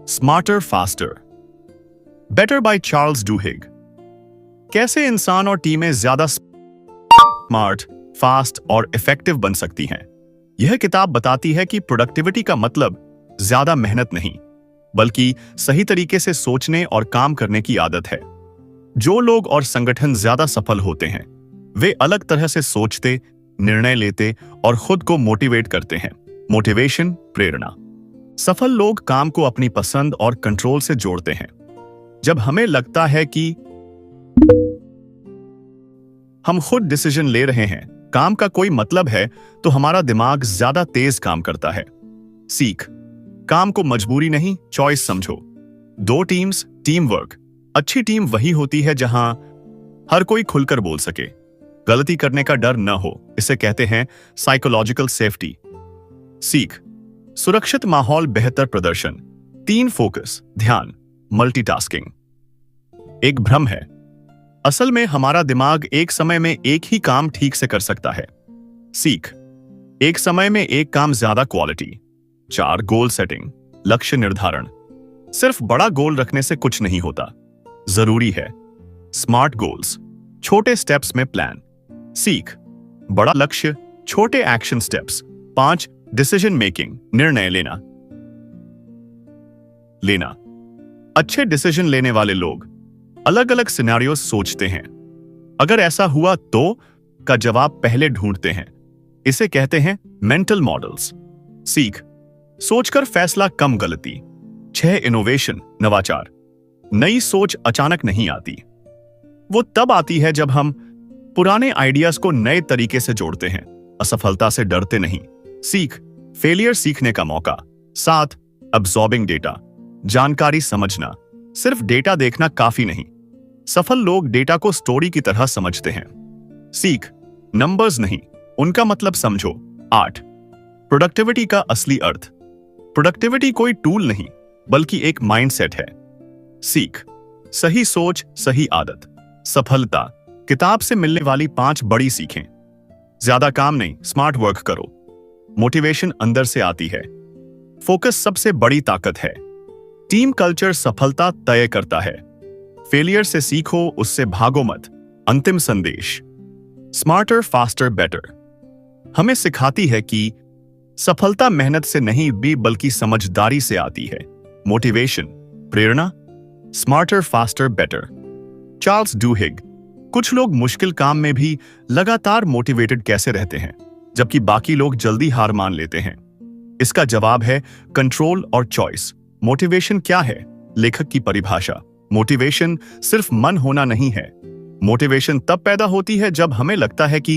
Smarter faster better by Charles Duhigg. कैसे इंसान और टीमें ज्यादा स्मार्ट, फास्ट और इफेक्टिव बन सकती हैं। यह किताब बताती है कि प्रोडक्टिविटी का मतलब ज्यादा मेहनत नहीं, बल्कि सही तरीके से सोचने और काम करने की आदत है। जो लोग और संगठन ज्यादा सफल होते हैं, वे अलग तरह से सोचते, निर्णय लेते और खुद को मोटिवेट करते हैं। मोटिवेशन, प्रेरणा। सफल लोग काम को अपनी पसंद और कंट्रोल से जोड़ते हैं। जब हमें लगता है कि हम खुद डिसीजन ले रहे हैं, काम का कोई मतलब है, तो हमारा दिमाग ज्यादा तेज काम करता है। सीख। काम को मजबूरी नहीं, चॉइस समझो। दो टीम्स, टीम वर्क। अच्छी टीम वही होती है जहां हर कोई खुलकर बोल सके, गलती करने का डर न हो। इसे कहते हैं साइकोलॉजिकल सेफ्टी। सीख। सुरक्षित माहौल, बेहतर प्रदर्शन। 3 फोकस, ध्यान, मल्टीटास्किंग। एक भ्रम है, असल में हमारा दिमाग एक समय में एक ही काम ठीक से कर सकता है। सीख। एक समय में एक काम, ज्यादा क्वालिटी। 4 गोल सेटिंग, लक्ष्य निर्धारण। सिर्फ बड़ा गोल रखने से कुछ नहीं होता, जरूरी है स्मार्ट गोल्स, छोटे स्टेप्स में प्लान। सीख। बड़ा लक्ष्य, छोटे एक्शन स्टेप्स। 5 डिसीजन मेकिंग, निर्णय लेना। अच्छे डिसीजन लेने वाले लोग अलग अलग सिनेरियो सोचते हैं। अगर ऐसा हुआ तो का जवाब पहले ढूंढते हैं। इसे कहते हैं मेंटल मॉडल्स। सीख। सोचकर फैसला, कम गलती। 6 इनोवेशन, नवाचार। नई सोच अचानक नहीं आती, वो तब आती है जब हम पुराने आइडियाज को नए तरीके से जोड़ते हैं। असफलता से डरते नहीं। सीख। फेलियर सीखने का मौका। 7 अब्सॉर्बिंग डेटा, जानकारी समझना। सिर्फ डेटा देखना काफी नहीं, सफल लोग डेटा को स्टोरी की तरह समझते हैं। सीख। नंबर्स नहीं, उनका मतलब समझो। 8 प्रोडक्टिविटी का असली अर्थ। प्रोडक्टिविटी कोई टूल नहीं, बल्कि एक माइंडसेट है। सीख। सही सोच, सही आदत। सफलता। किताब से मिलने वाली 5 बड़ी सीखें। ज्यादा काम नहीं, स्मार्ट वर्क करो। मोटिवेशन अंदर से आती है। फोकस सबसे बड़ी ताकत है। टीम कल्चर सफलता तय करता है। फेलियर से सीखो, उससे भागो मत। अंतिम संदेश, स्मार्टर फास्टर बेटर, हमें सिखाती है कि सफलता मेहनत से नहीं भी, बल्कि समझदारी से आती है। मोटिवेशन, प्रेरणा, smarter faster better, Charles Duhigg. कुछ लोग मुश्किल काम में भी लगातार मोटिवेटेड कैसे रहते हैं, जबकि बाकी लोग जल्दी हार मान लेते हैं? इसका जवाब है कंट्रोल और चॉइस। मोटिवेशन क्या है? लेखक की परिभाषा, मोटिवेशन सिर्फ मन होना नहीं है। मोटिवेशन तब पैदा होती है जब हमें लगता है कि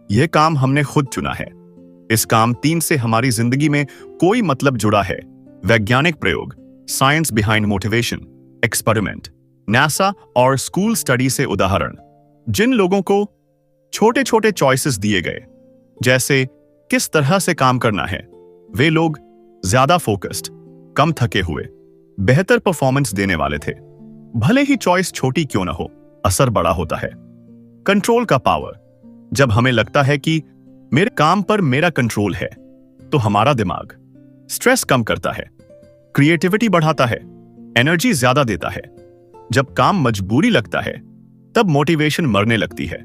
यह काम हमने खुद चुना है, इस काम 3 से हमारी जिंदगी में कोई मतलब जुड़ा है। वैज्ञानिक प्रयोग, science behind motivation, experiment, NASA और स्कूल स्टडी से उदाहरण। जिन लोगों को छोटे छोटे चॉइसेस दिए गए, जैसे किस तरह से काम करना है, वे लोग ज्यादा फोकस्ड, कम थके हुए, बेहतर परफॉर्मेंस देने वाले थे। भले ही चॉइस छोटी क्यों ना हो, असर बड़ा होता है। कंट्रोल का पावर, जब हमें लगता है कि मेरे काम पर मेरा कंट्रोल है, तो हमारा दिमाग स्ट्रेस कम करता है, क्रिएटिविटी बढ़ाता है, एनर्जी ज्यादा देता है। जब काम मजबूरी लगता है, तब मोटिवेशन मरने लगती है।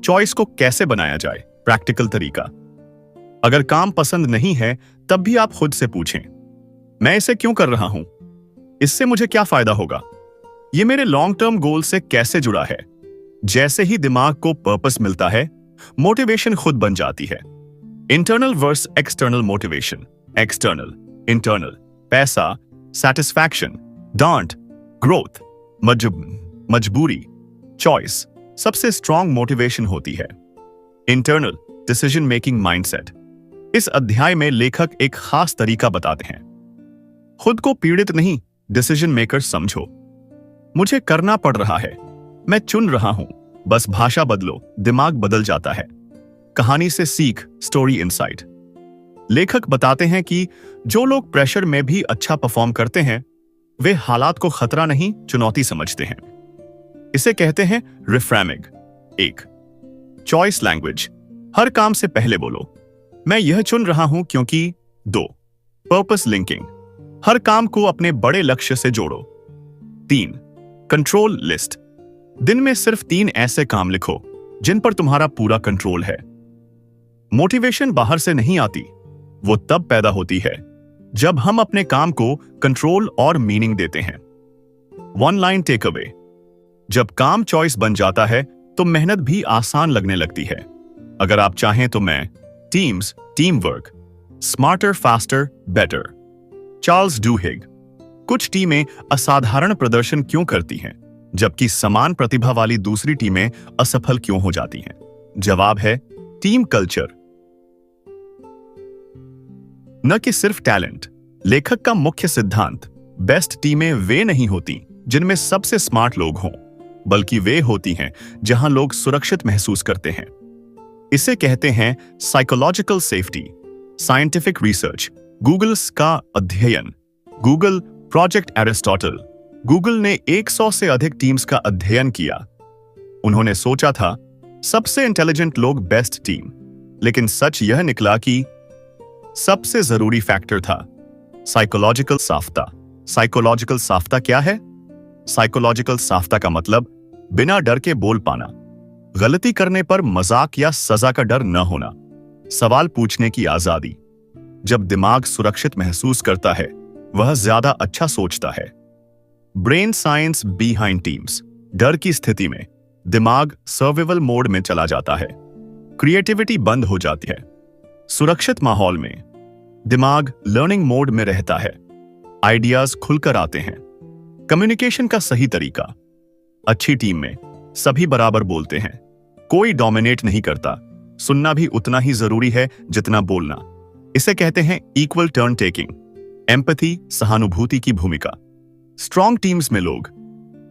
चॉइस को कैसे बनाया जाए? प्रैक्टिकल तरीका, अगर काम पसंद नहीं है, तब भी आप खुद से पूछें, मैं इसे क्यों कर रहा हूं? इससे मुझे क्या फायदा होगा? यह मेरे लॉन्ग टर्म गोल से कैसे जुड़ा है? जैसे ही दिमाग को पर्पस मिलता है, मोटिवेशन खुद बन जाती है। Internal versus external motivation. External, internal, पैसा, सैटिस्फैक्शन, डांट, ग्रोथ, मजबूरी, चॉइस सबसे स्ट्रॉन्ग मोटिवेशन होती है। Internal, decision making mindset. इस अध्याय में लेखक एक खास तरीका बताते हैं। खुद को पीड़ित नहीं, डिसीजन मेकर समझो। मुझे करना पड़ रहा है, मैं चुन रहा हूं, बस भाषा बदलो, दिमाग बदल जाता है। कहानी से सीख, स्टोरी इनसाइट। लेखक बताते हैं कि जो लोग प्रेशर में भी अच्छा परफॉर्म करते हैं, वे हालात को खतरा नहीं, चुनौती समझते हैं। इसे कहते हैं रिफ्रेमिंग। 1 चॉइस लैंग्वेज, हर काम से पहले बोलो, मैं यह चुन रहा हूं क्योंकि। 2 पर्पस लिंकिंग, हर काम को अपने बड़े लक्ष्य से जोड़ो। 3. Control list. दिन में सिर्फ 3 ऐसे काम लिखो जिन पर तुम्हारा पूरा कंट्रोल है। मोटिवेशन बाहर से नहीं आती, वो तब पैदा होती है जब हम अपने काम को कंट्रोल और मीनिंग देते हैं। 1 लाइन टेक अवे। जब काम चॉइस बन जाता है तो मेहनत भी आसान लगने लगती है। अगर आप चाहें तो मैं teams, team work, smarter, faster, better. Charles Duhigg. कुछ टीमें असाधारण प्रदर्शन क्यों करती हैं जबकि समान प्रतिभा वाली दूसरी टीमें असफल क्यों हो जाती हैं? जवाब है टीम कल्चर। न कि सिर्फ टैलेंट। लेखक का मुख्य सिद्धांत, बेस्ट टीमें वे नहीं होती जिनमें सबसे स्मार्ट लोग हों, बल्कि वे होती हैं जहां लोग सुरक्षित महसूस करते हैं। इसे कहते हैं psychological safety. Scientific research, Google's का अध्ययन, गूगल प्रोजेक्ट एरिस्टोटल। गूगल ने 100 से अधिक टीम्स का अध्ययन किया। उन्होंने सोचा था सबसे इंटेलिजेंट लोग बेस्ट टीम, लेकिन सच यह निकला कि सबसे जरूरी फैक्टर था साइकोलॉजिकल साफ्ता। साइकोलॉजिकल साफ्ता क्या है? साइकोलॉजिकल साफ्ता का मतलब बिना डर के बोल पाना, गलती करने पर मजाक या सजा का डर न होना, सवाल पूछने की आजादी। जब दिमाग सुरक्षित महसूस करता है वह ज्यादा अच्छा सोचता है। Brain science behind teams. डर की स्थिति में दिमाग सर्वाइवल मोड में चला जाता है, क्रिएटिविटी बंद हो जाती है। सुरक्षित माहौल में दिमाग लर्निंग मोड में रहता है, आइडियाज खुलकर आते हैं। कम्युनिकेशन का सही तरीका। अच्छी टीम में सभी बराबर बोलते हैं, कोई डोमिनेट नहीं करता। सुनना भी उतना ही जरूरी है जितना बोलना। इसे कहते हैं इक्वल टर्न टेकिंग। एम्पैथी, सहानुभूति की भूमिका। स्ट्रॉन्ग टीम्स में लोग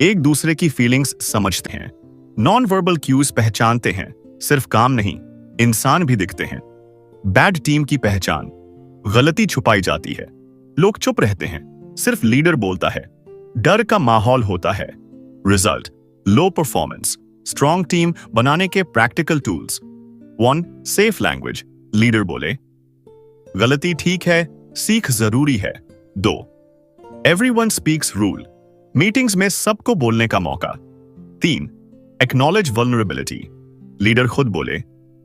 एक दूसरे की फीलिंग्स समझते हैं, नॉन वर्बल क्यूज पहचानते हैं। सिर्फ काम नहीं, इंसान भी दिखते हैं। बैड टीम की पहचान, गलती छुपाई जाती है, लोग चुप रहते हैं, सिर्फ लीडर बोलता है, डर का माहौल होता है। रिजल्ट, लो परफॉर्मेंस। स्ट्रॉन्ग टीम बनाने के practical tools. 1. Safe language. Leader बोले गलती ठीक है, सीख जरूरी है। 2. Everyone speaks rule. मीटिंग्स में सबको बोलने का मौका। 3. Acknowledge vulnerability. लीडर खुद बोले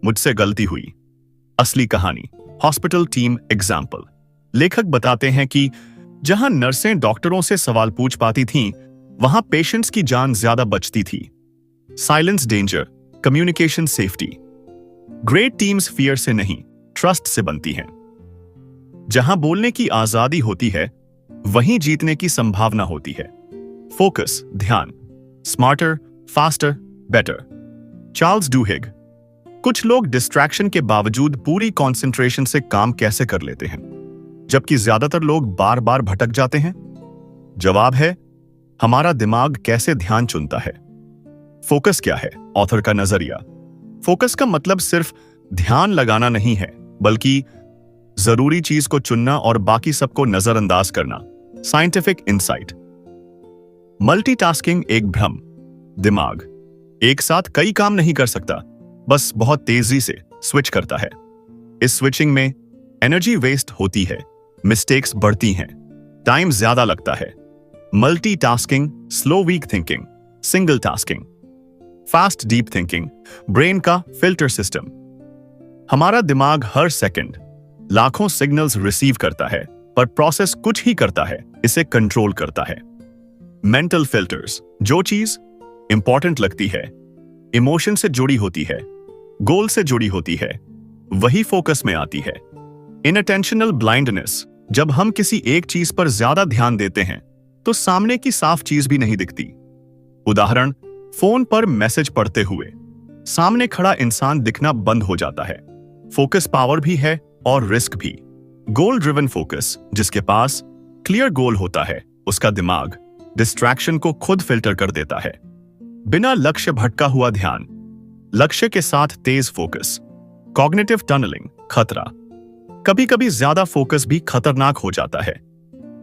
मुझसे गलती हुई। असली कहानी, हॉस्पिटल टीम एग्जाम्पल। लेखक बताते हैं कि जहां नर्सें डॉक्टरों से सवाल पूछ पाती थीं, वहां पेशेंट्स की जान ज्यादा बचती थी। Silence danger, communication safety. Great teams fear से नहीं, ट्रस्ट से बनती हैं। जहां बोलने की आजादी होती है वहीं जीतने की संभावना होती है। फोकस, ध्यान। Smarter, faster, better. Charles Duhigg. कुछ लोग डिस्ट्रैक्शन के बावजूद पूरी कंसंट्रेशन से काम कैसे कर लेते हैं जबकि ज्यादातर लोग बार बार भटक जाते हैं? जवाब है हमारा दिमाग कैसे ध्यान चुनता है। फोकस क्या है? ऑथर का नजरिया। फोकस का मतलब सिर्फ ध्यान लगाना नहीं है, बल्कि जरूरी चीज को चुनना और बाकी सबको नजरअंदाज करना। Scientific insight. मल्टीटास्किंग एक भ्रम। दिमाग एक साथ कई काम नहीं कर सकता, बस बहुत तेजी से स्विच करता है। इस स्विचिंग में एनर्जी वेस्ट होती है, मिस्टेक्स बढ़ती हैं, टाइम ज्यादा लगता है। Multitasking, slow weak thinking, single tasking. Fast deep thinking, brain का फिल्टर सिस्टम। हमारा दिमाग हर सेकंड लाखों सिग्नल्स रिसीव करता है पर प्रोसेस कुछ ही करता है, इसे कंट्रोल करता है। मेंटल फिल्टर्स, जो चीज इंपॉर्टेंट लगती है, इमोशन से जुड़ी होती है, गोल से जुड़ी होती है, वही फोकस में आती है। इनअटेंशनल ब्लाइंडनेस, जब हम किसी एक चीज पर ज्यादा ध्यान देते हैं तो सामने की साफ चीज भी नहीं दिखती। उदाहरण, फोन पर मैसेज पढ़ते हुए सामने खड़ा इंसान दिखना बंद हो जाता है। फोकस पावर भी है और रिस्क भी। गोल ड्रिवन फोकस, जिसके पास क्लियर गोल होता है, उसका दिमाग डिस्ट्रैक्शन को खुद फिल्टर कर देता है। बिना लक्ष्य भटका हुआ ध्यान, लक्ष्य के साथ तेज फोकस। कॉग्निटिव टनलिंग, खतरा। कभी कभी ज्यादा फोकस भी खतरनाक हो जाता है।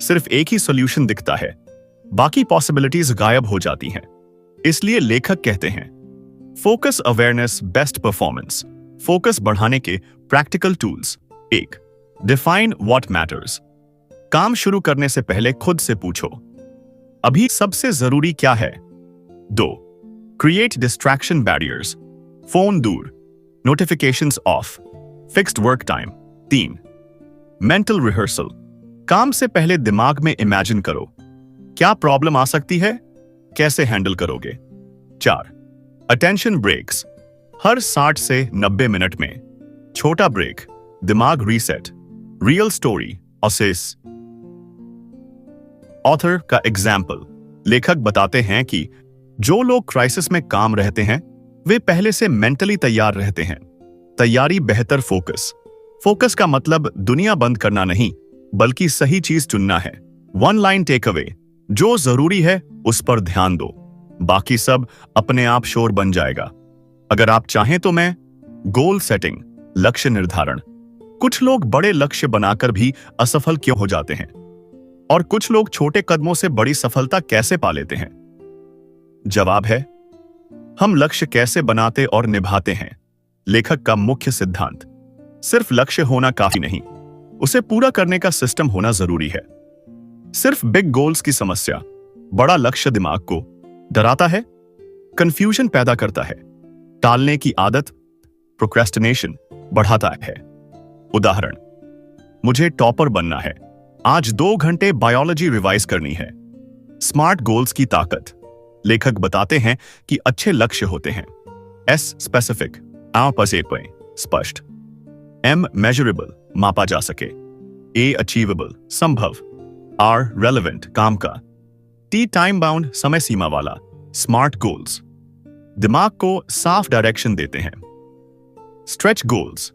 सिर्फ एक ही सॉल्यूशन दिखता है, बाकी पॉसिबिलिटीज गायब हो जाती हैं। इसलिए लेखक कहते हैं focus awareness best performance. Focus बढ़ाने के practical tools. 1. Define what matters. काम शुरू करने से पहले खुद से पूछो, अभी सबसे जरूरी क्या है? 2. क्रिएट डिस्ट्रैक्शन बैरियर्स, फोन दूर, notifications of, fixed work time. 3. Mental rehearsal, काम से पहले दिमाग में इमेजिन करो, क्या प्रॉब्लम आ सकती है, कैसे हैंडल करोगे. 4. अटेंशन ब्रेक्स, हर 60 से 90 मिनट में छोटा ब्रेक, दिमाग reset. Real story oasis. Author का एग्जाम्पल, लेखक बताते हैं कि जो लोग क्राइसिस में काम रहते हैं वे पहले से मेंटली तैयार रहते हैं. तैयारी बेहतर फोकस. फोकस का मतलब दुनिया बंद करना नहीं बल्कि सही चीज चुनना है. 1 लाइन टेक अवे, जो जरूरी है उस पर ध्यान दो, बाकी सब अपने आप शोर बन जाएगा. अगर आप चाहें तो मैं गोल सेटिंग, लक्ष्य निर्धारण. कुछ लोग बड़े लक्ष्य बनाकर भी असफल क्यों हो जाते हैं और कुछ लोग छोटे कदमों से बड़ी सफलता कैसे पा लेते हैं? जवाब है, हम लक्ष्य कैसे बनाते और निभाते हैं. लेखक का मुख्य सिद्धांत, सिर्फ लक्ष्य होना काफी नहीं, उसे पूरा करने का सिस्टम होना जरूरी है. सिर्फ बिग गोल्स की समस्या, बड़ा लक्ष्य दिमाग को डराता है, कंफ्यूजन पैदा करता है, टालने की आदत, प्रोक्रेस्टिनेशन बढ़ाता है. उदाहरण, मुझे टॉपर बनना है, आज 2 घंटे बायोलॉजी रिवाइज करनी है. स्मार्ट गोल्स की ताकत. लेखक बताते हैं कि अच्छे लक्ष्य होते हैं. S स्पेसिफिक, स्पष्ट. M मेजरेबल, मापा जा सके. A अचीवेबल, संभव. R रेलेवेंट, काम का. T टाइम बाउंड, समय सीमा वाला. स्मार्ट गोल्स दिमाग को साफ डायरेक्शन देते हैं. स्ट्रेच गोल्स,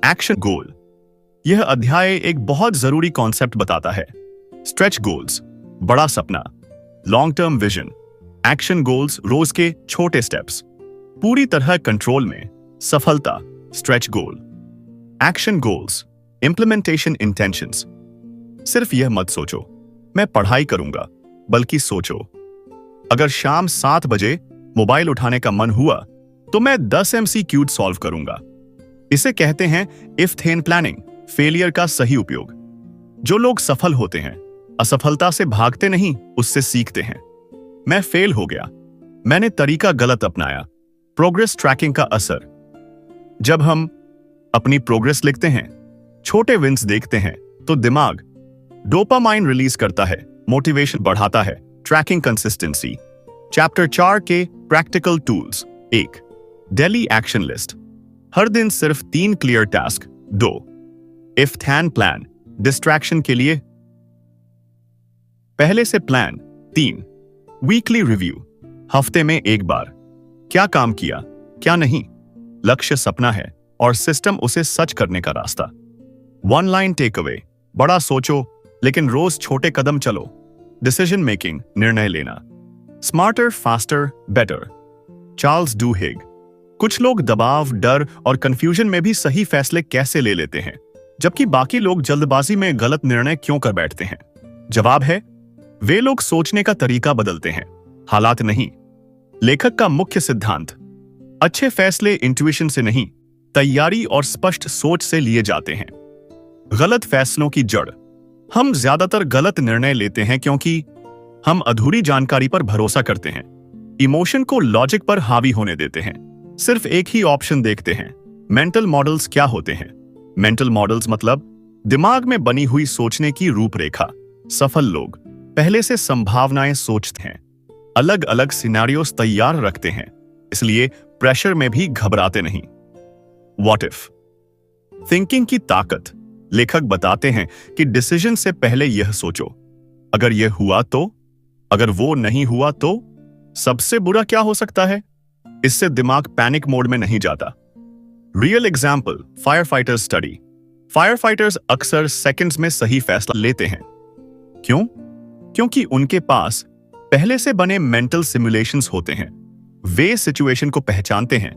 एक्शन गोल. यह अध्याय एक बहुत जरूरी कॉन्सेप्ट बताता है. स्ट्रेच गोल्स, बड़ा सपना, long term vision. Action goals, रोज के छोटे स्टेप्स, पूरी तरह कंट्रोल में, सफलता. Stretch goal. Action goals, implementation intentions. सिर्फ यह मत सोचो मैं पढ़ाई करूंगा, बल्कि सोचो अगर शाम 7 बजे मोबाइल उठाने का मन हुआ तो मैं 10 MCQ सॉल्व करूंगा. इसे कहते हैं इफ थेन प्लानिंग, फेलियर का सही उपयोग. जो लोग सफल होते हैं असफलता से भागते नहीं, उससे सीखते हैं. मैं फेल हो गया, मैंने तरीका गलत अपनाया. प्रोग्रेस ट्रैकिंग का असर. जब हम अपनी प्रोग्रेस लिखते हैं, छोटे विंस देखते हैं तो दिमाग डोपामाइन रिलीज करता है, मोटिवेशन बढ़ाता है. Trekking consistency. चैप्टर 4 के practical tools. 1. Daily action list, हर दिन सिर्फ 3 clear task. 2. If then plan, distraction के लिए पहले से प्लान. 3. वीकली रिव्यू, हफ्ते में एक बार, क्या काम किया क्या नहीं. लक्ष्य सपना है और सिस्टम उसे सच करने का रास्ता. 1 लाइन टेक अवे, बड़ा सोचो लेकिन रोज छोटे कदम चलो. डिसीजन मेकिंग, निर्णय लेना. Smarter faster better, Charles Duhigg. कुछ लोग दबाव, डर और कंफ्यूजन में भी सही फैसले कैसे ले लेते हैं, जबकि बाकी लोग जल्दबाजी में गलत निर्णय क्यों कर बैठते हैं? जवाब है, वे लोग सोचने का तरीका बदलते हैं, हालात नहीं. लेखक का मुख्य सिद्धांत, अच्छे फैसले इंट्यूशन से नहीं, तैयारी और स्पष्ट सोच से लिए जाते हैं. गलत फैसलों की जड़. हम ज्यादातर गलत निर्णय लेते हैं क्योंकि हम अधूरी जानकारी पर भरोसा करते हैं, इमोशन को लॉजिक पर हावी होने देते हैं, सिर्फ एक ही ऑप्शन देखते हैं. मेंटल मॉडल्स क्या होते हैं? मेंटल मॉडल्स मतलब दिमाग में बनी हुई सोचने की रूपरेखा. सफल लोग पहले से संभावनाएं सोचते हैं, अलग अलग सिनेरियोस तैयार रखते हैं, इसलिए प्रेशर में भी घबराते नहीं. व्हाट इफ थिंकिंग की ताकत. लेखक बताते हैं कि डिसीजन से पहले यह सोचो, अगर यह हुआ तो, अगर वो नहीं हुआ तो, सबसे बुरा क्या हो सकता है. इससे दिमाग पैनिक मोड में नहीं जाता. Real example, fire fighter study. Fire fighters अक्सर सेकंड्स में सही फैसला लेते हैं. क्यों? क्योंकि उनके पास पहले से बने मेंटल सिमुलेशंस होते हैं. वे सिचुएशन को पहचानते हैं,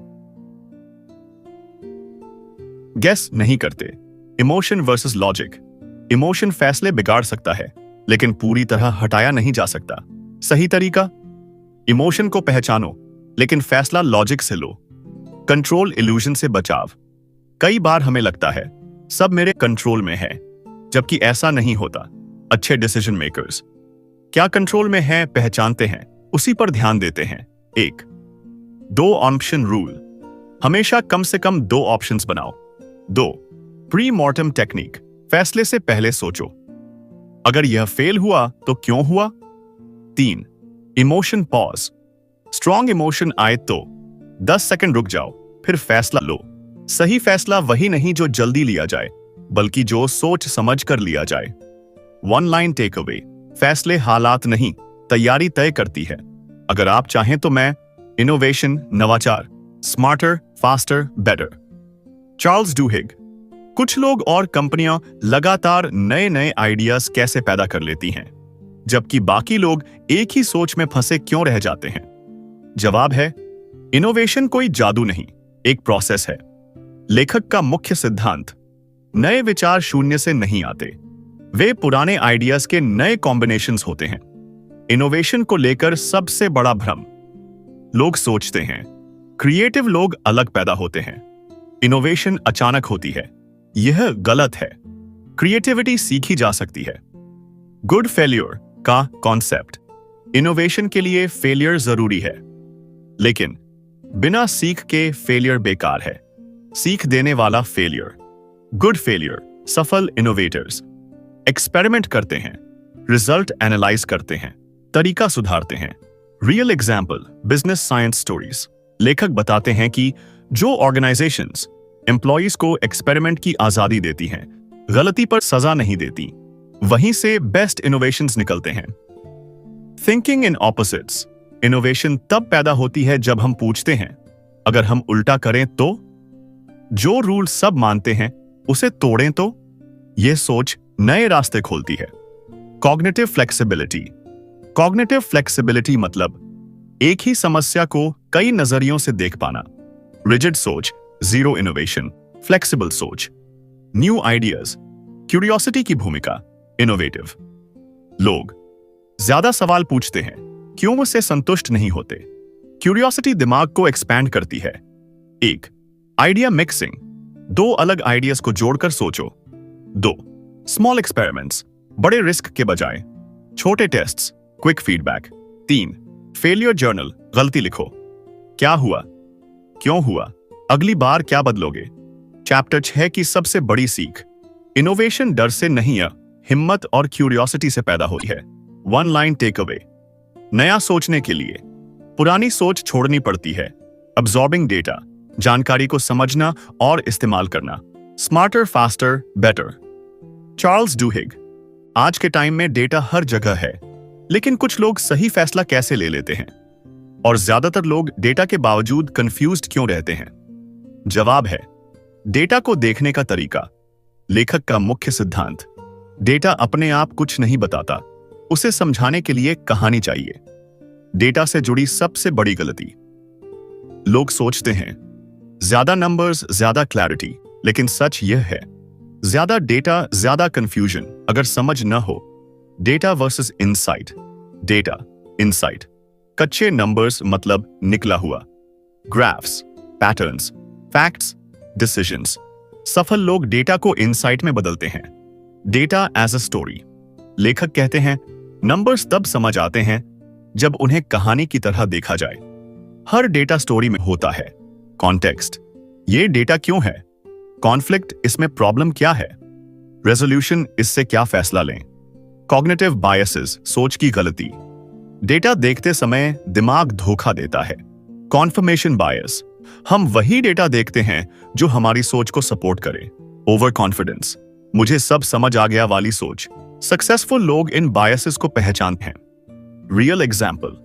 गेस नहीं करते. Emotion versus logic. इमोशन फैसले बिगाड़ सकता है लेकिन पूरी तरह हटाया नहीं जा सकता. सही तरीका, इमोशन को पहचानो लेकिन फैसला लॉजिक से लो. कंट्रोल इल्यूजन से बचाव. कई बार हमें लगता है सब मेरे कंट्रोल में है, जबकि ऐसा नहीं होता। अच्छे डिसीजन मेकर्स क्या कंट्रोल में है पहचानते हैं, उसी पर ध्यान देते हैं। 1. 2 ऑप्शन रूल, हमेशा कम से कम 2 ऑप्शंस बनाओ। 2. प्री मॉर्टम टेक्निक, फैसले से पहले सोचो, अगर यह फेल हुआ तो क्यों हुआ। 3. इमोशन पॉज, स्ट्रॉन्ग इमोशन आए तो 10 सेकंड रुक जाओ, फिर फैसला लो। सही फैसला वही नहीं जो जल्दी लिया जाए, बल्कि जो सोच समझ कर लिया जाए। 1 लाइन टेक अवे, फैसले हालात नहीं, तैयारी तय करती है। अगर आप चाहें तो मैं इनोवेशन, नवाचार, smarter, faster, better. Charles Duhigg. कुछ लोग और कंपनियां लगातार नए नए आइडियाज कैसे पैदा कर लेती हैं, जबकि बाकी लोग एक ही सोच में फंसे क्यों रह जाते हैं? जवाब है, इनोवेशन कोई जादू नहीं, एक प्रोसेस है। लेखक का मुख्य सिद्धांत, नए विचार शून्य से नहीं आते, वे पुराने आइडियाज के नए कॉम्बिनेशंस होते हैं। इनोवेशन को लेकर सबसे बड़ा भ्रम, लोग सोचते हैं क्रिएटिव लोग अलग पैदा होते हैं, इनोवेशन अचानक होती है। यह गलत है। क्रिएटिविटी सीखी जा सकती है। गुड फेल्योर का कॉन्सेप्ट, इनोवेशन के लिए फेलियर जरूरी है, लेकिन बिना सीख के फेलियर बेकार है। सीख देने वाला फेलियर। गुड फेलियर, सफल इनोवेटर्स एक्सपेरिमेंट करते हैं, रिजल्ट एनालाइज करते हैं, तरीका सुधारते हैं। Real example, business science stories. लेखक बताते हैं कि जो ऑर्गेनाइजेशंस एम्प्लॉयज को एक्सपेरिमेंट की आजादी देती हैं, गलती पर सजा नहीं देती, वहीं से बेस्ट इनोवेशंस निकलते हैं। थिंकिंग इन ऑपोजिट्स, इनोवेशन तब पैदा होती है जब हम पूछते हैं, अगर हम उल्टा करें तो? जो रूल सब मानते हैं उसे तोड़ें तो? यह सोच नए रास्ते खोलती है। Cognitive flexibility. कॉग्निटिव फ्लेक्सिबिलिटी मतलब एक ही समस्या को कई नजरियों से देख पाना। रिजिड सोच, जीरो इनोवेशन। फ्लेक्सिबल सोच, न्यू आइडियाज। क्यूरियोसिटी की भूमिका, इनोवेटिव। लोग ज्यादा सवाल पूछते हैं, क्यों उससे संतुष्ट नहीं होते? क्यूरियोसिटी दिमाग को एक्सपैंड करती है। 1. आइडिया मिक्सिंग, 2 अलग आइडियाज को जोड़कर सोचो। 2. स्मॉल एक्सपेरिमेंट्स, बड़े रिस्क के बजाय। छोटे tests, quick feedback. 3. Failure journal, गलती लिखो, क्या हुआ, क्यों हुआ, अगली बार क्या बदलोगे। चैप्टर 6 की सबसे बड़ी सीख, इनोवेशन डर से नहीं है, हिम्मत और क्यूरियोसिटी से पैदा होती है। 1 लाइन टेक अवे, नया सोचने के लिए पुरानी सोच छोड़नी पड़ती है। अब्सॉर्बिंग डेटा, जानकारी को समझना और इस्तेमाल करना। Smarter, faster, better. चार्ल्स डुहिग। आज के टाइम में डेटा हर जगह है, लेकिन कुछ लोग सही फैसला कैसे ले लेते हैं, और ज्यादातर लोग डेटा के बावजूद कंफ्यूज्ड क्यों रहते हैं? जवाब है, डेटा को देखने का तरीका। लेखक का मुख्य सिद्धांत, डेटा अपने आप कुछ नहीं बताता, उसे समझाने के लिए कहानी चाहिए। डेटा से जुड़ी सबसे बड़ी गलती, लोग सोचते हैं ज्यादा नंबर्स ज्यादा क्लैरिटी, लेकिन सच यह है, ज्यादा डेटा ज्यादा कंफ्यूजन। अगर समझ न हो, data versus insight. Data, insight. कच्चे नंबर्स मतलब निकला हुआ, ग्राफ्स, पैटर्न्स, फैक्ट्स, डिसीजंस। सफल लोग डेटा को इनसाइट में बदलते हैं। Data as a story. लेखक कहते हैं, नंबर्स तब समझ आते हैं जब उन्हें कहानी की तरह देखा जाए। हर डेटा स्टोरी में होता है कॉन्टेक्स्ट, ये डेटा क्यों है, कॉन्फ्लिक्ट, इसमें प्रॉब्लम क्या है, रेजोल्यूशन, इससे क्या फैसला लें। कॉग्निटिव बायसेस, सोच की गलती। डेटा देखते समय दिमाग धोखा देता है। कॉन्फर्मेशन बायस, हम वही डेटा देखते हैं जो हमारी सोच को सपोर्ट करे। ओवर कॉन्फिडेंस, मुझे सब समझ आ गया वाली सोच। सक्सेसफुल लोग इन बायसेस को पहचानते हैं। Real example,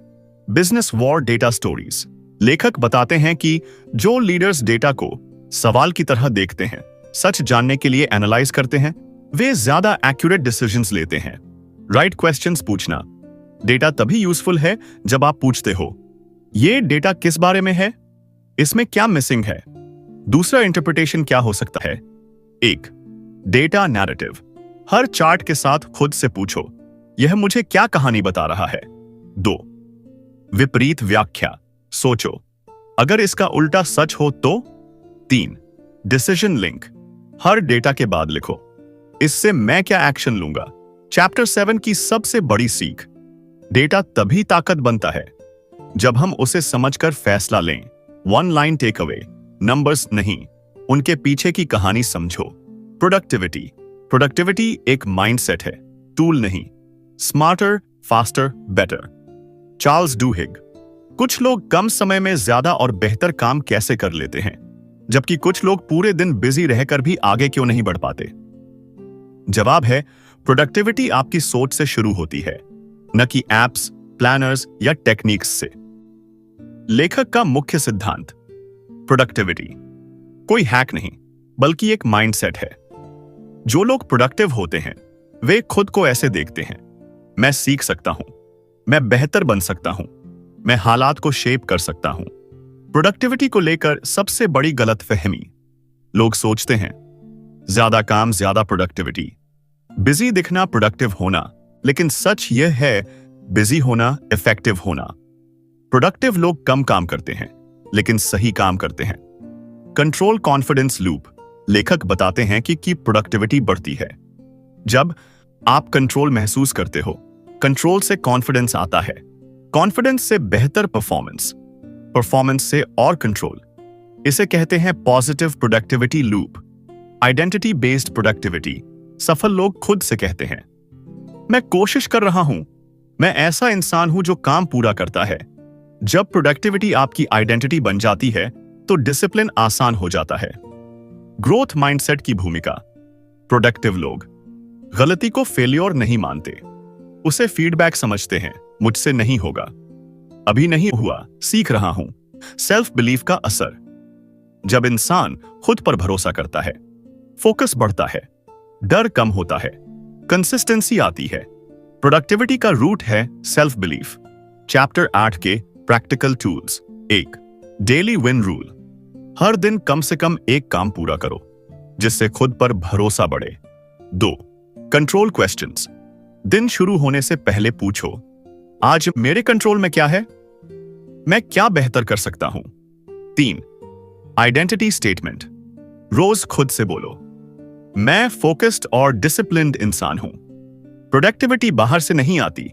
business war data stories. लेखक बताते हैं कि जो लीडर्स डेटा को सवाल की तरह देखते हैं, सच जानने के लिए एनालाइज करते हैं, वे ज्यादा एक्यूरेट डिसीजंस लेते हैं। राइट क्वेश्चंस पूछना। डेटा तभी यूजफुल है जब आप पूछते हो, ये डेटा किस बारे में है, इसमें क्या मिसिंग है, दूसरा इंटरप्रिटेशन क्या हो सकता है। 1. डेटा नैरेटिव, हर चार्ट के साथ खुद से पूछो, यह मुझे क्या कहानी बता रहा है। 2. विपरीत व्याख्या, सोचो, अगर इसका उल्टा सच हो तो। 3. डिसीजन लिंक, हर डेटा के बाद लिखो, इससे मैं क्या एक्शन लूंगा। चैप्टर 7 की सबसे बड़ी सीख, डेटा तभी ताकत बनता है जब हम उसे समझकर फैसला लें। One line takeaway, numbers नहीं, उनके पीछे की कहानी समझो। प्रोडक्टिविटी एक माइंडसेट है, टूल नहीं। Smarter, faster, better. Charles Duhigg. कुछ लोग कम समय में ज्यादा और बेहतर काम कैसे कर लेते हैं, जबकि कुछ लोग पूरे दिन बिजी रहकर भी आगे क्यों नहीं बढ़ पाते? जवाब है, प्रोडक्टिविटी आपकी सोच से शुरू होती है, न कि एप्स, प्लानर्स या टेक्निक्स से। लेखक का मुख्य सिद्धांत, प्रोडक्टिविटी कोई हैक नहीं बल्कि एक माइंडसेट है। जो लोग प्रोडक्टिव होते हैं वे खुद को ऐसे देखते हैं, मैं सीख सकता हूं, मैं बेहतर बन सकता हूं, मैं हालात को शेप कर सकता हूं। प्रोडक्टिविटी को लेकर सबसे बड़ी गलतफहमी, लोग सोचते हैं ज्यादा काम ज्यादा प्रोडक्टिविटी, बिजी दिखना प्रोडक्टिव होना, लेकिन सच यह है बिजी होना इफेक्टिव होना। प्रोडक्टिव लोग कम काम करते हैं लेकिन सही काम करते हैं। कंट्रोल कॉन्फिडेंस लूप, लेखक बताते हैं कि प्रोडक्टिविटी बढ़ती है जब आप कंट्रोल महसूस करते हो। कंट्रोल से कॉन्फिडेंस आता है, कॉन्फिडेंस से बेहतर परफॉर्मेंस, परफॉर्मेंस से और कंट्रोल। इसे कहते हैं positive productivity loop. Identity based productivity, सफल लोग खुद से कहते हैं मैं कोशिश कर रहा हूं, मैं ऐसा इंसान हूं जो काम पूरा करता है। जब प्रोडक्टिविटी आपकी आइडेंटिटी बन जाती है तो डिसिप्लिन आसान हो जाता है। ग्रोथ माइंडसेट की भूमिका, प्रोडक्टिव लोग गलती को फेल्योर नहीं मानते, उसे फीडबैक समझते हैं, मुझसे नहीं होगा, अभी नहीं हुआ, सीख रहा हूं। सेल्फ बिलीफ का असर, जब इंसान खुद पर भरोसा करता है फोकस बढ़ता है, डर कम होता है, कंसिस्टेंसी आती है। प्रोडक्टिविटी का रूट है सेल्फ बिलीफ। चैप्टर 8 के practical tools. 1. Daily win rule, हर दिन कम से कम एक काम पूरा करो जिससे खुद पर भरोसा बढ़े। 2. कंट्रोल क्वेश्चंस, दिन शुरू होने से पहले पूछो आज मेरे कंट्रोल में क्या है, मैं क्या बेहतर कर सकता हूं। 3. आइडेंटिटी स्टेटमेंट, रोज खुद से बोलो मैं फोकस्ड और डिसिप्लिन्ड इंसान हूं। प्रोडक्टिविटी बाहर से नहीं आती,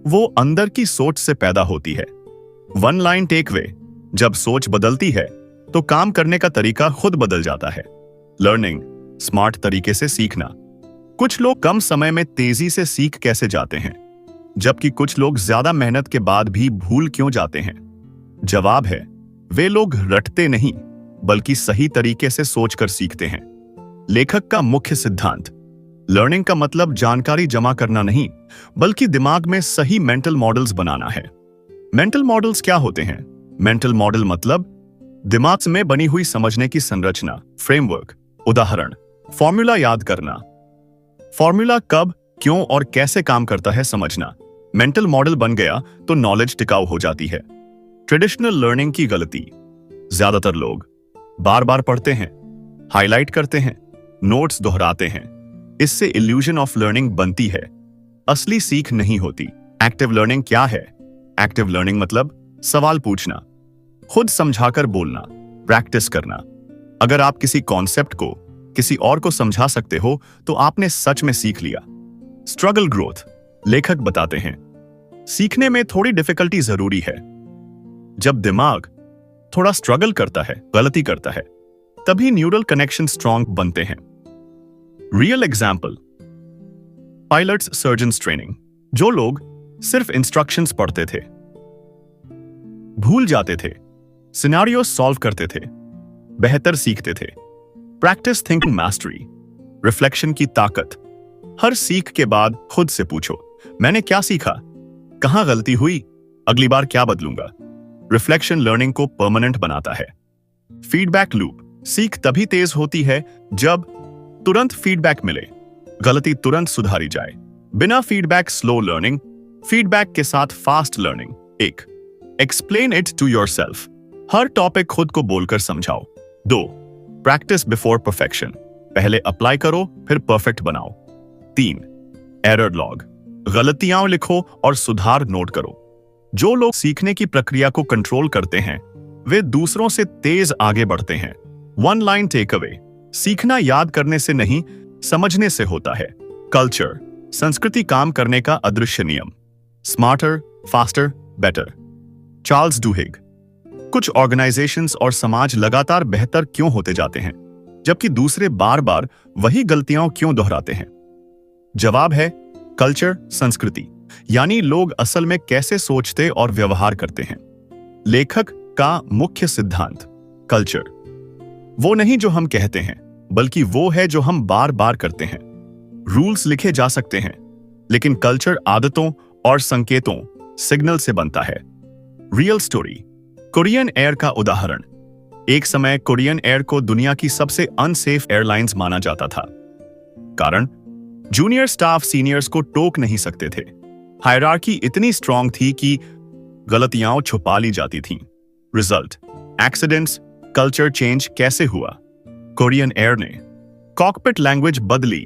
वो अंदर की सोच से पैदा होती है। वन लाइन टेक वे, जब सोच बदलती है तो काम करने का तरीका खुद बदल जाता है। लर्निंग, स्मार्ट तरीके से सीखना। कुछ लोग कम समय में तेजी से सीख कैसे जाते हैं, जबकि कुछ लोग ज्यादा मेहनत के बाद भी भूल क्यों जाते हैं? जवाब है, वे लोग रटते नहीं बल्कि सही तरीके से सोचकर सीखते हैं। लेखक का मुख्य सिद्धांत, लर्निंग का मतलब जानकारी जमा करना नहीं बल्कि दिमाग में सही मेंटल मॉडल्स बनाना है। मेंटल मॉडल्स क्या होते हैं? मेंटल मॉडल मतलब दिमाग में बनी हुई समझने की संरचना, फ्रेमवर्क। उदाहरण, फॉर्मूला याद करना, फॉर्मूला कब, क्यों और कैसे काम करता है समझना। मेंटल मॉडल बन गया तो नॉलेज टिकाऊ हो जाती है। ट्रेडिशनल लर्निंग की गलती, ज्यादातर लोग बार बार पढ़ते हैं, हाईलाइट करते हैं, नोट्स दोहराते हैं, इससे इल्यूजन ऑफ लर्निंग बनती है, असली सीख नहीं होती। एक्टिव लर्निंग क्या है? एक्टिव लर्निंग मतलब सवाल पूछना, खुद समझाकर बोलना, प्रैक्टिस करना। अगर आप किसी कॉन्सेप्ट को किसी और को समझा सकते हो तो आपने सच में सीख लिया। स्ट्रगल ग्रोथ, लेखक बताते हैं सीखने में थोड़ी डिफिकल्टी जरूरी है। जब दिमाग थोड़ा स्ट्रगल करता है, गलती करता है, तभी न्यूरल कनेक्शन स्ट्रॉन्ग बनते हैं। Real example, pilots surgeons training. जो लोग सिर्फ इंस्ट्रक्शंस पढ़ते थे, भूल जाते थे, सिनेरियो सॉल्व करते थे, बेहतर सीखते थे। प्रैक्टिस थिंकिंग मास्टरी, रिफ्लेक्शन की ताकत। हर सीख के बाद खुद से पूछो मैंने क्या सीखा, कहां गलती हुई, अगली बार क्या बदलूंगा। रिफ्लेक्शन लर्निंग को परमानेंट बनाता है। फीडबैक लूप, सीख तभी तेज होती है जब तुरंत फीडबैक मिले, गलती तुरंत सुधारी जाए। बिना फीडबैक स्लो लर्निंग, फीडबैक के साथ fast learning. 1. Explain it to yourself, हर टॉपिक खुद को बोलकर समझाओ। 2. प्रैक्टिस बिफोर परफेक्शन, पहले अप्लाई करो फिर परफेक्ट बनाओ। 3. एरर लॉग, गलतियां लिखो और सुधार नोट करो। जो लोग सीखने की प्रक्रिया को कंट्रोल करते हैं वे दूसरों से तेज आगे बढ़ते हैं। वन लाइन टेक अवे, सीखना याद करने से नहीं समझने से होता है। कल्चर, संस्कृति काम करने का अदृश्य नियम। Smarter, faster, better. Charles Duhigg. कुछ ऑर्गेनाइजेशंस और समाज लगातार बेहतर क्यों होते जाते हैं, जबकि दूसरे बार बार वही गलतियां क्यों दोहराते हैं? जवाब है कल्चर, संस्कृति, यानी लोग असल में कैसे सोचते और व्यवहार करते हैं। लेखक का मुख्य सिद्धांत, कल्चर वो नहीं जो हम कहते हैं, बल्कि वो है जो हम बार बार करते हैं। रूल्स लिखे जा सकते हैं, लेकिन कल्चर आदतों और संकेतों, सिग्नल से बनता है। रियल स्टोरी, कोरियन एयर का उदाहरण। एक समय कोरियन एयर को दुनिया की सबसे अनसेफ एयरलाइंस माना जाता था। कारण, जूनियर स्टाफ सीनियर्स को टोक नहीं सकते थे। हायरार्की इतनी स्ट्रांग थी कि गलतियां छुपा ली जाती थीं। Result, accidents. कल्चर चेंज कैसे हुआ? कोरियन एयर ने कॉकपिट लैंग्वेज बदली,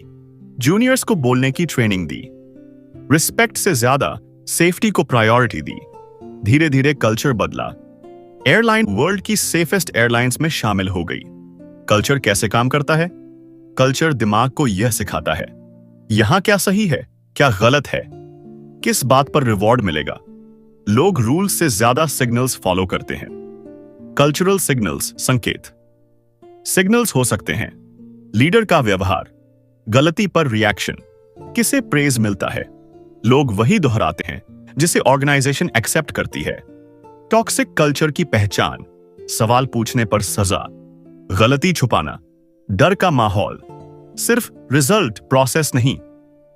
जूनियर्स को बोलने की ट्रेनिंग दी, रिस्पेक्ट से ज्यादा सेफ्टी को प्रायोरिटी दी। धीरे धीरे कल्चर बदला, एयरलाइन वर्ल्ड की सेफेस्ट एयरलाइंस में शामिल हो गई। कल्चर कैसे काम करता है? कल्चर दिमाग को यह सिखाता है यहां क्या सही है, क्या गलत है, किस बात पर रिवॉर्ड मिलेगा। लोग रूल्स से ज्यादा सिग्नल्स फॉलो करते हैं। कल्चरल सिग्नल्स, संकेत। सिग्नल्स हो सकते हैं लीडर का व्यवहार, गलती पर रिएक्शन, किसे प्रेज मिलता है। लोग वही दोहराते हैं जिसे ऑर्गेनाइजेशन एक्सेप्ट करती है। टॉक्सिक कल्चर की पहचान, सवाल पूछने पर सजा, गलती छुपाना, डर का माहौल, सिर्फ रिजल्ट प्रोसेस नहीं।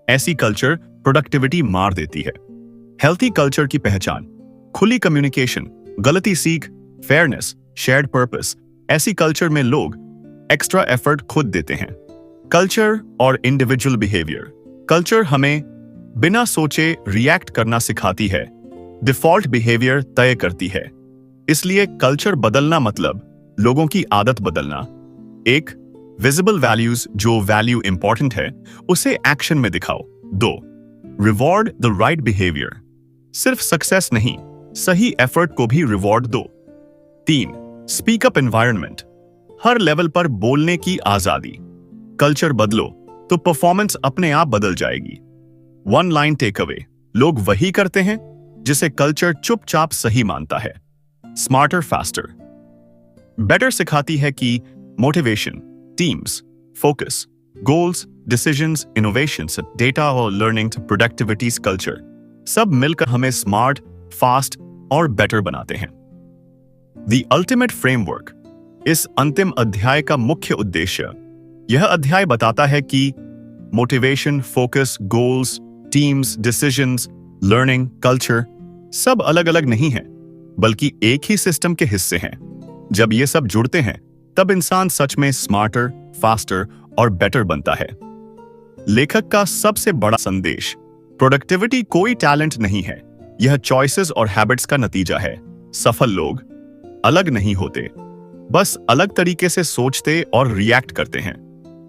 ऐसी कल्चर प्रोडक्टिविटी मार देती है। हेल्थी कल्चर की पहचान, खुली कम्युनिकेशन, गलती सीख, फेयरनेस, शेयर्ड पर्पस। ऐसी कल्चर में लोग एक्स्ट्रा एफर्ट खुद देते हैं। कल्चर और इंडिविजुअल बिहेवियर। कल्चर हमें बिना सोचे रिएक्ट करना सिखाती है, डिफॉल्ट बिहेवियर तय करती है। इसलिए कल्चर बदलना मतलब लोगों की आदत बदलना। एक, विजिबल वैल्यूज, जो वैल्यू इंपॉर्टेंट है उसे एक्शन में दिखाओ। दो, रिवॉर्ड द राइट बिहेवियर, सिर्फ सक्सेस नहीं, सही एफर्ट को भी रिवॉर्ड दो। तीन, स्पीक अप एनवायरनमेंट, हर लेवल पर बोलने की आजादी। कल्चर बदलो तो परफॉर्मेंस अपने आप बदल जाएगी। वन लाइन टेक अवे, लोग वही करते हैं जिसे कल्चर चुपचाप सही मानता है। स्मार्टर, फास्टर, बेटर सिखाती है कि motivation, teams, focus, goals, decisions, innovations, data और लर्निंग, प्रोडक्टिविटीज, कल्चर सब मिलकर हमें स्मार्ट, फास्ट और बेटर बनाते हैं। द अल्टीमेट फ्रेमवर्क, इस अंतिम अध्याय का मुख्य उद्देश्य। यह अध्याय बताता है कि motivation, focus, goals, teams, decisions, learning, culture सब अलग अलग नहीं हैं, बल्कि एक ही सिस्टम के हिस्से हैं। जब ये सब जुड़ते हैं तब इंसान सच में स्मार्टर, फास्टर और बेटर बनता है। लेखक का सबसे बड़ा संदेश, प्रोडक्टिविटी कोई टैलेंट नहीं है, यह चॉइसेस और हैबिट्स का नतीजा है। सफल लोग अलग नहीं होते, बस अलग तरीके से सोचते और रिएक्ट करते हैं।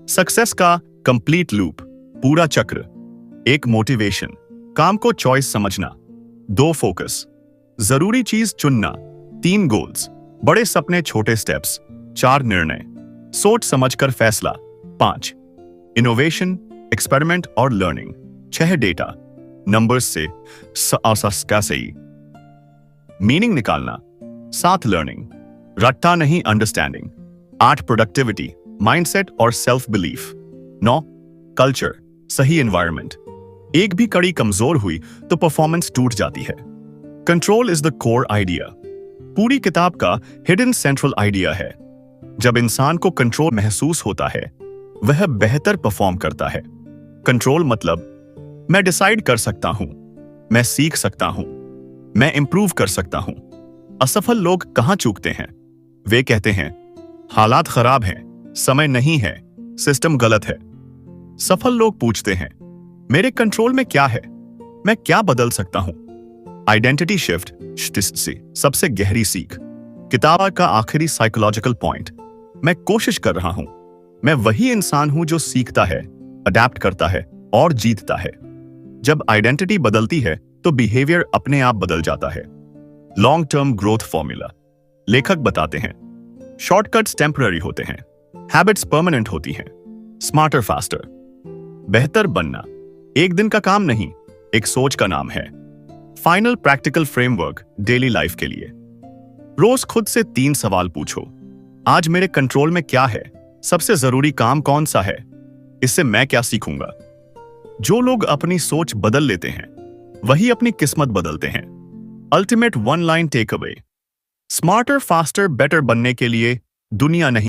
सक्सेस का कंप्लीट लूप, पूरा चक्र। एक, मोटिवेशन, काम को चॉइस समझना। दो, फोकस, जरूरी चीज चुनना। तीन, गोल्स, बड़े सपने, छोटे स्टेप्स। चार, निर्णय, सोच समझकर फैसला। पांच, इनोवेशन, एक्सपेरिमेंट और लर्निंग। छह, डेटा, नंबर्स से सही मीनिंग निकालना। सात, लर्निंग, रट्टा नहीं, अंडरस्टैंडिंग। आठ, प्रोडक्टिविटी, माइंडसेट और सेल्फ बिलीफ। नौ, कल्चर, सही एनवायरनमेंट। एक भी कड़ी कमजोर हुई तो परफॉर्मेंस टूट जाती है। Control is the core idea, पूरी किताब का हिडन सेंट्रल आइडिया है। जब इंसान को कंट्रोल महसूस होता है वह बेहतर परफॉर्म करता है। कंट्रोल मतलब मैं डिसाइड कर सकता हूं, मैं सीख सकता हूं, मैं इंप्रूव कर सकता हूं। असफल लोग कहां चूकते हैं? वे कहते हैं हालात खराब हैं, समय नहीं है, सिस्टम गलत है। सफल लोग पूछते हैं मेरे कंट्रोल में क्या है, मैं क्या बदल सकता हूं? आइडेंटिटी शिफ्ट से सबसे गहरी सीख। किताब का आखिरी साइकोलॉजिकल पॉइंट, मैं कोशिश कर रहा हूं, मैं वही इंसान हूं जो सीखता है, अडेप्ट करता है और जीतता है। जब आइडेंटिटी बदलती है तो बिहेवियर अपने आप बदल जाता है। लॉन्ग टर्म ग्रोथ फॉर्मूला, लेखक बताते हैं शॉर्टकट्स टेम्पररी होते हैं, हैबिट्स परमानेंट होती हैं। स्मार्टर, फास्टर, बेहतर बनना एक दिन का काम नहीं, एक सोच का नाम है। Final practical framework daily life के लिए। रोज खुद से 3 सवाल पूछो। आज मेरे कंट्रोल में क्या है? सबसे जरूरी काम कौन सा है? इससे मैं क्या सीखूंगा? जो लोग अपनी सोच बदल लेते हैं वही अपनी किस्मत बदलते हैं। Ultimate 1 line takeaway. Smarter, faster, better बनने के लिए दुनिया नहीं